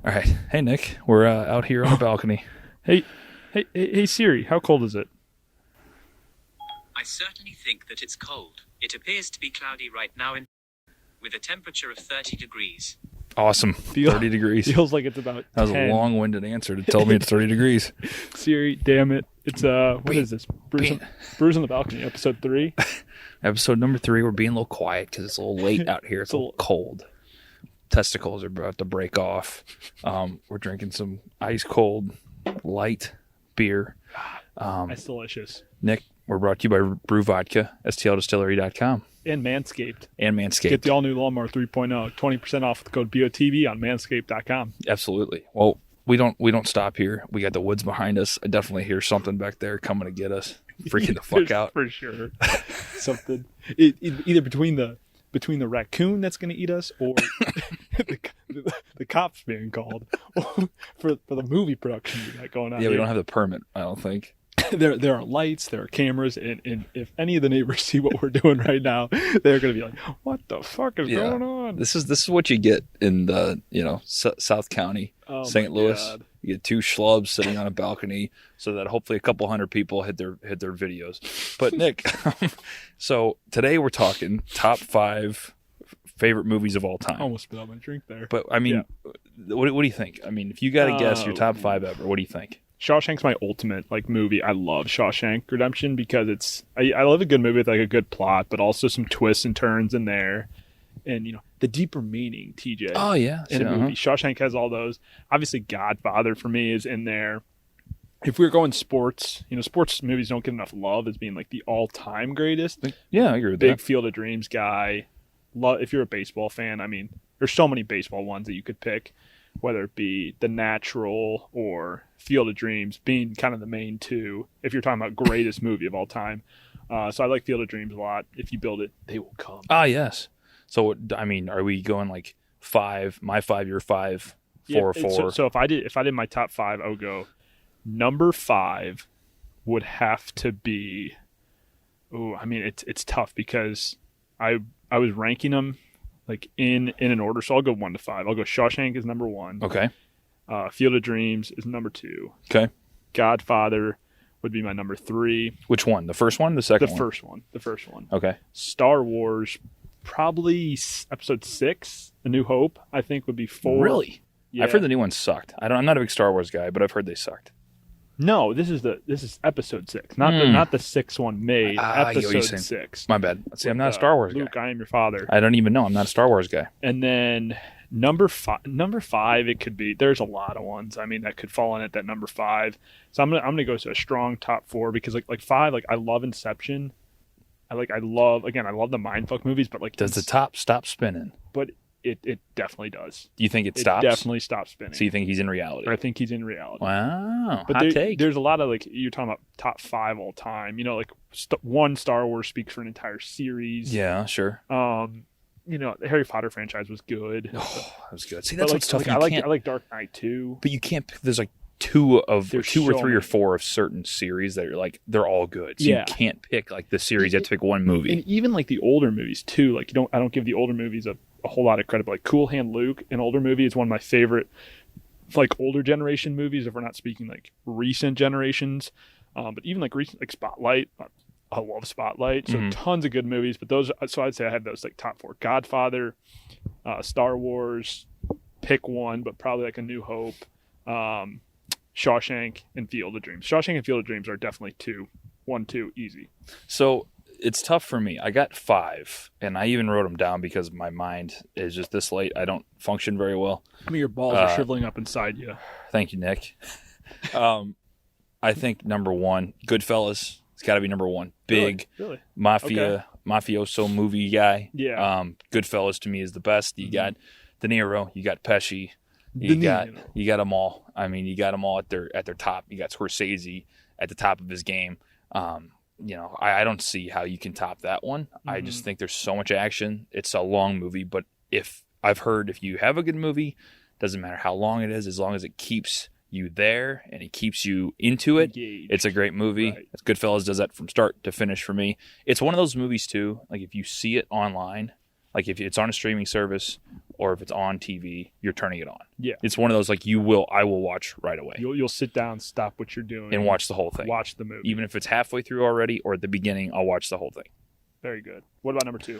All right. Hey, Nick. We're out here on the balcony. Hey, Siri, how cold is it? I certainly think that it's cold. It appears to be cloudy right now with a temperature of 30 degrees. Awesome. 30 degrees. Feels like it's about That was 10. a long-winded answer to tell me it's 30 degrees. Siri, damn it. It's, what is this? Brews on the Balcony, episode 3? Episode number 3. We're being a little quiet because it's a little late out here. It's a little cold. Testicles are about to break off. We're drinking some ice-cold, light beer. That's delicious. Nick, we're brought to you by Brew Vodka, stldistillery.com. And Manscaped. Get the all-new Lawnmower 3.0, 20% off with the code BOTV on manscaped.com. Absolutely. Well, we don't stop here. We got the woods behind us. I definitely hear something back there coming to get us. Freaking the fuck out. For sure. Something. Either between the raccoon that's going to eat us or the cops being called for the movie production we got going on. Yeah, we don't have the permit, I don't think. There are lights, there are cameras, and if any of the neighbors see what we're doing right now, they're going to be like, "What the fuck is going on?" This is what you get in the South County, St. Louis. God. You get two schlubs sitting on a balcony, so that hopefully a couple hundred people hit their videos. But Nick, so today we're talking top 5 favorite movies of all time. Almost spit out my drink there. But I mean, what do you think? I mean, if you got to guess your top 5 ever, what do you think? Shawshank's my ultimate movie. I love Shawshank Redemption because I love a good movie with a good plot, but also some twists and turns in there, and the deeper meaning. TJ. Oh yeah, in a movie. Shawshank has all those. Obviously, Godfather for me is in there. If we're going sports, sports movies don't get enough love as being like the all-time greatest. Yeah, I agree with that. Big Field of Dreams guy. If you're a baseball fan, I mean, there's so many baseball ones that you could pick, whether it be The Natural or Field of Dreams being kind of the main two, if you're talking about greatest movie of all time. So I like Field of Dreams a lot. If you build it, they will come. Ah, yes. So, I mean, are we going like 5, my 5, your 5, 4, 4? So if I did my top 5, I would go number 5 would have to be, it's tough because I was ranking them like in an order, so I'll go 1 to 5. I'll go Shawshank is number 1. Okay. Field of Dreams is number 2. Okay. Godfather would be my number 3. Which one? The first one? The second one? The first one. Okay. Star Wars, probably episode 6, A New Hope, I think would be 4. Really? Yeah. I've heard the new one sucked. I'm not a big Star Wars guy, but I've heard they sucked. No, this is episode 6, not the 6th one made. Episode 6. My bad. See, I'm not a Star Wars Luke, guy. I am your father. I don't even know. I'm not a Star Wars guy. And then number 5, it could be. There's a lot of ones. I mean, that could fall in at that number 5. So I'm gonna go to a strong top 4 because like 5, like I love Inception. I love the mindfuck movies, but like does the top stop spinning? But it definitely does. Do you think it stops? Definitely stops spinning. So you think he's in reality? I think he's in reality. Wow. But hot take. There's a lot of like you're talking about top 5 all time. Like one Star Wars speaks for an entire series. Yeah, sure. The Harry Potter franchise was good. Oh, that was good. See, that's what's tough. I like Dark Knight too. But you can't pick. There's like two or so 3 or many. 4 of certain series that are like they're all good. So you can't pick like the series. You have to pick one movie. And even like the older movies too. Like I don't give the older movies a whole lot of credit. But like Cool Hand Luke, an older movie, is one of my favorite like older generation movies. If we're not speaking like recent generations, but even like recent like Spotlight. I love Spotlight. So tons of good movies. But those, so I'd say I had those like top 4: Godfather, Star Wars. Pick one, but probably like A New Hope. Shawshank and Field of Dreams. Shawshank and Field of Dreams are definitely 1, 2, easy. So it's tough for me. I got 5, and I even wrote them down because my mind is just this late. I don't function very well. I mean, your balls are shriveling up inside you. Thank you, Nick. I think number 1, Goodfellas. It's got to be number 1. Big really? mafioso movie guy. Yeah. Goodfellas to me is the best. You got De Niro. You got Pesci. You got them all. I mean, you got them all at their top. You got Scorsese at the top of his game. I don't see how you can top that one. I just think there's so much action. It's a long movie, but if you have a good movie, doesn't matter how long it is, as long as it keeps you there and it keeps you into it, engaged. It's a great movie. Right. Goodfellas does that from start to finish for me. It's one of those movies too. Like if you see it online, Like if it's on a streaming service or if it's on TV, you're turning it on. Yeah. It's one of those like I will watch right away. You'll sit down, stop what you're doing, and watch the whole thing. Watch the movie. Even if it's halfway through already or at the beginning, I'll watch the whole thing. Very good. What about number 2?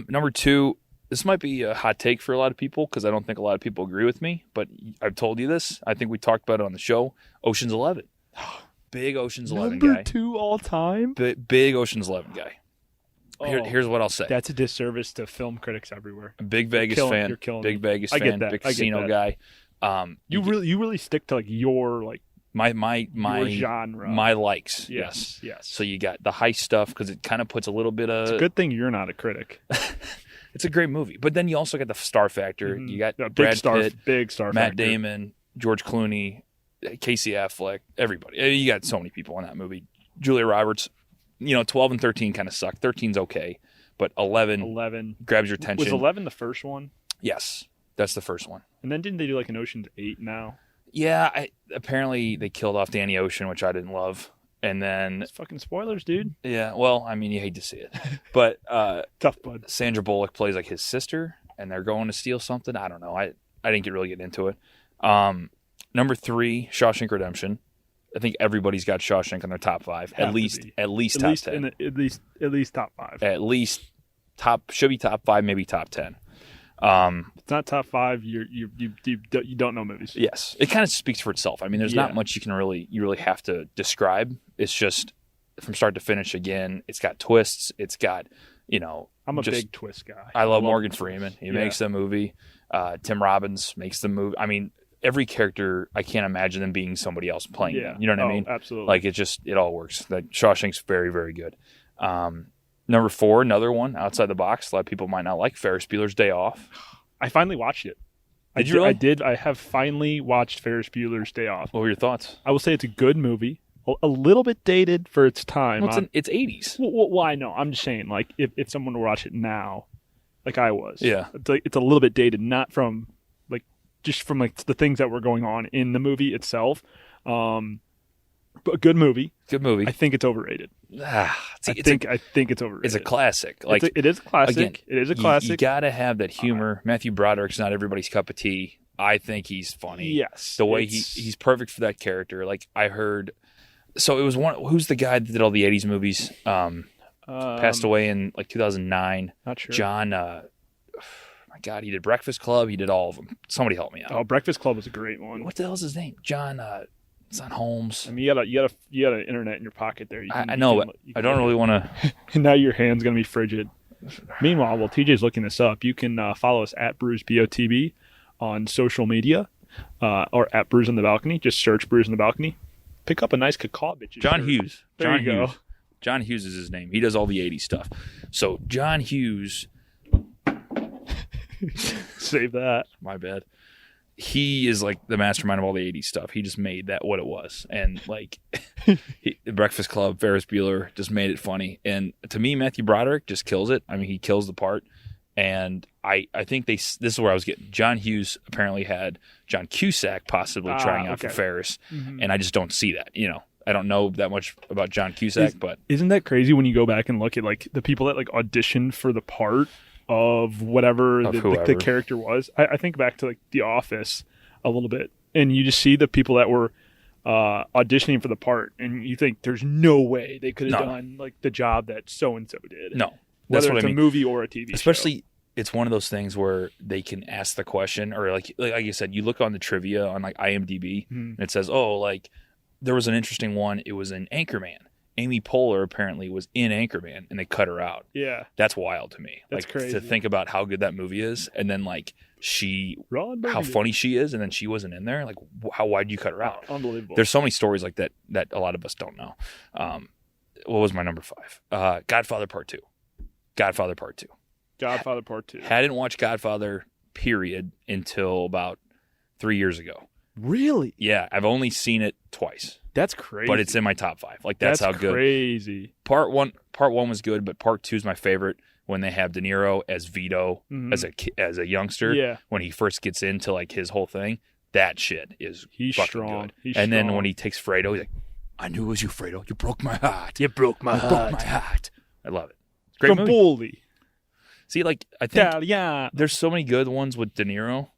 Number 2, this might be a hot take for a lot of people because I don't think a lot of people agree with me, but I've told you this. I think we talked about it on the show. Ocean's 11. Big Ocean's 11 guy. Number 2 all time? Big Ocean's 11 guy. Here's what I'll say. That's a disservice to film critics everywhere. A big Vegas fan. You're killing big me. Vegas fan. Big casino guy. You really stick to like your like your genre. My likes. Yes. So you got the heist stuff because it kind of puts a little bit of. It's a good thing you're not a critic. It's a great movie, but then you also got the star factor. Mm-hmm. You got Brad Pitt, big star Matt factor. Damon, George Clooney, Casey Affleck, everybody. You got so many people in that movie. Julia Roberts. 12 and 13 kind of suck. 13's okay, but 11 grabs your attention. Was 11 the first one? Yes, that's the first one. And then didn't they do like an Ocean's 8 now? Yeah, apparently they killed off Danny Ocean, which I didn't love. And then it's fucking spoilers, dude. Yeah, well, I mean, you hate to see it, but tough bud. Sandra Bullock plays like his sister, and they're going to steal something. I don't know. I didn't really get into it. Number 3, Shawshank Redemption. I think everybody's got Shawshank on their top 5. At least top 10. At least top 5. At least should be top 5, maybe top 10. It's not top 5. You don't know movies. Yes, it kind of speaks for itself. I mean, there's not much you really have to describe. It's just from start to finish. Again, it's got twists. It's got I'm a big twist guy. I love Morgan Freeman. He makes the movie. Tim Robbins makes the movie. I mean, every character, I can't imagine them being somebody else playing them. You know what I mean? Absolutely. Like it all works. That Shawshank's very, very good. Number 4, another one outside the box. A lot of people might not like Ferris Bueller's Day Off. I finally watched it. Did you really? I did. I have finally watched Ferris Bueller's Day Off. What were your thoughts? I will say it's a good movie. A little bit dated for its time. Well, it's 80s. Well, I know. I'm just saying, like, if someone were to watch it now, like I was, it's a little bit dated, not from just from like the things that were going on in the movie itself. But a good movie. Good movie. I think it's overrated. I think it's overrated. It's a classic. Like it is a classic. Again, it is a classic. You got to have that humor. Matthew Broderick's not everybody's cup of tea. I think he's funny. Yes. The way he's perfect for that character. Like I heard. So it was who's the guy that did all the 80s movies? Passed away in like 2009. Not sure. John. My God, he did Breakfast Club. He did all of them. Somebody help me out. Oh, Breakfast Club was a great one. What the hell's his name? John. It's not Holmes. I mean, you got an internet in your pocket there. I know, but I don't really want to. Now your hand's gonna be frigid. Meanwhile, while TJ's looking this up, you can follow us at Brews BOTB on social media, or at Brews on the Balcony. Just search Brews on the Balcony. Pick up a nice cacao, bitch. John Hughes. There you go. John Hughes is his name. He does all the 80s stuff. So John Hughes. Save that. My bad. He is like the mastermind of all the 80s stuff. He just made that what it was. And like the Breakfast Club, Ferris Bueller just made it funny. And to me, Matthew Broderick just kills it. I mean, he kills the part. And I think this is where I was getting. John Hughes apparently had John Cusack possibly trying out for Ferris. Mm-hmm. And I just don't see that. I don't know that much about John Cusack, but isn't that crazy when you go back and look at like the people that like auditioned for the part of whatever the character was? I think back to like The Office a little bit, and you just see the people that were auditioning for the part, and you think there's no way they could have done like the job that so and so did. No, whether that's it's what I mean. A movie or a TV Especially, show. It's one of those things where they can ask the question, or like you said, you look on the trivia on like IMDb, and it says, oh, like there was an interesting one. It was an Anchorman. Amy Poehler apparently was in Anchorman, and they cut her out. Yeah, that's wild to me. That's crazy to think about how good that movie is, and then like how funny she is, and then she wasn't in there. Like, why'd you cut her out? Unbelievable. There's so many stories like that a lot of us don't know. What was my number 5? Godfather Part 2. Godfather Part 2. Godfather Part 2. Hadn't watched Godfather period until about 3 years ago. Really? Yeah, I've only seen it twice. That's crazy. But it's in my top 5. Like that's how good. Crazy. Part one was good, but part 2 is my favorite. When they have De Niro as Vito as a youngster, when he first gets into like his whole thing, that shit is fucking strong. good. He's and strong. then when he takes Fredo, he's like, "I knew it was you, Fredo. You broke my heart. You broke my heart. Broke my heart." I love it. Great movie. See, like, I think Italian. there's so many good ones with De Niro.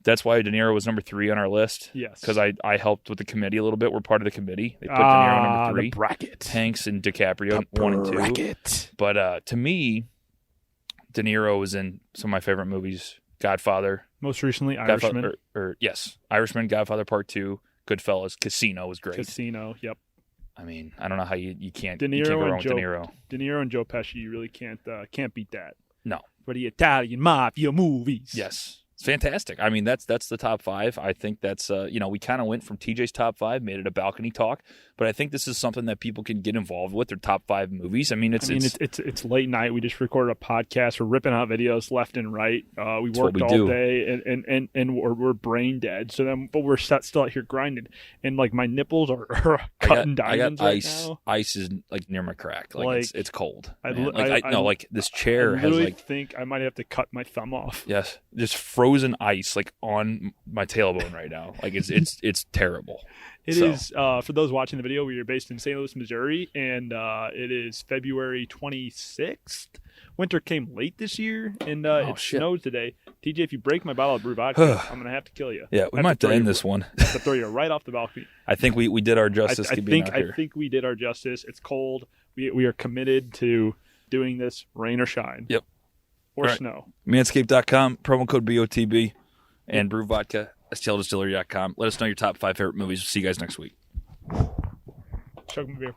That's why De Niro was number 3 on our list. Yes. Because I helped with the committee a little bit. We're part of the committee. They put De Niro number 3. The bracket. Hanks and DiCaprio, 1 and 2. Bracket. But to me, De Niro was in some of my favorite movies. Godfather. Most recently, Irishman. Yes. Irishman, Godfather Part 2, Goodfellas, Casino was great. Casino, yep. I mean, I don't know how you can't, De Niro you can't go wrong and with Joe, De Niro. De Niro and Joe Pesci, you really can't beat that. No. For the Italian mafia movies. Yes. It's fantastic. I mean, that's the top 5. I think that's, we kind of went from TJ's top 5, made it a balcony talk, but I think this is something that people can get involved with, their top 5 movies. I mean, it's late night. We just recorded a podcast. We're ripping out videos left and right. We worked all day and we're brain dead. But we're still out here grinding. And like my nipples are cutting diamonds right now. Ice is like near my crack. Like it's cold. This chair I has think I might have to cut my thumb off. Yes. Just frozen ice like on my tailbone right now. Like it's terrible. It is for those watching the video, we are based in St. Louis, Missouri, and it is February 26th. Winter came late this year, and it snowed today. TJ, if you break my bottle of brew vodka, I'm gonna have to kill you. Yeah, we might have to end this one. To throw you right off the balcony. I think we did our justice. I think we did our justice. It's cold. We are committed to doing this, rain or shine. Yep. Or snow. Manscaped.com, promo code BOTB, and Brew Vodka, STLDistillery.com. Let us know your top 5 favorite movies. See you guys next week. Chug my beer.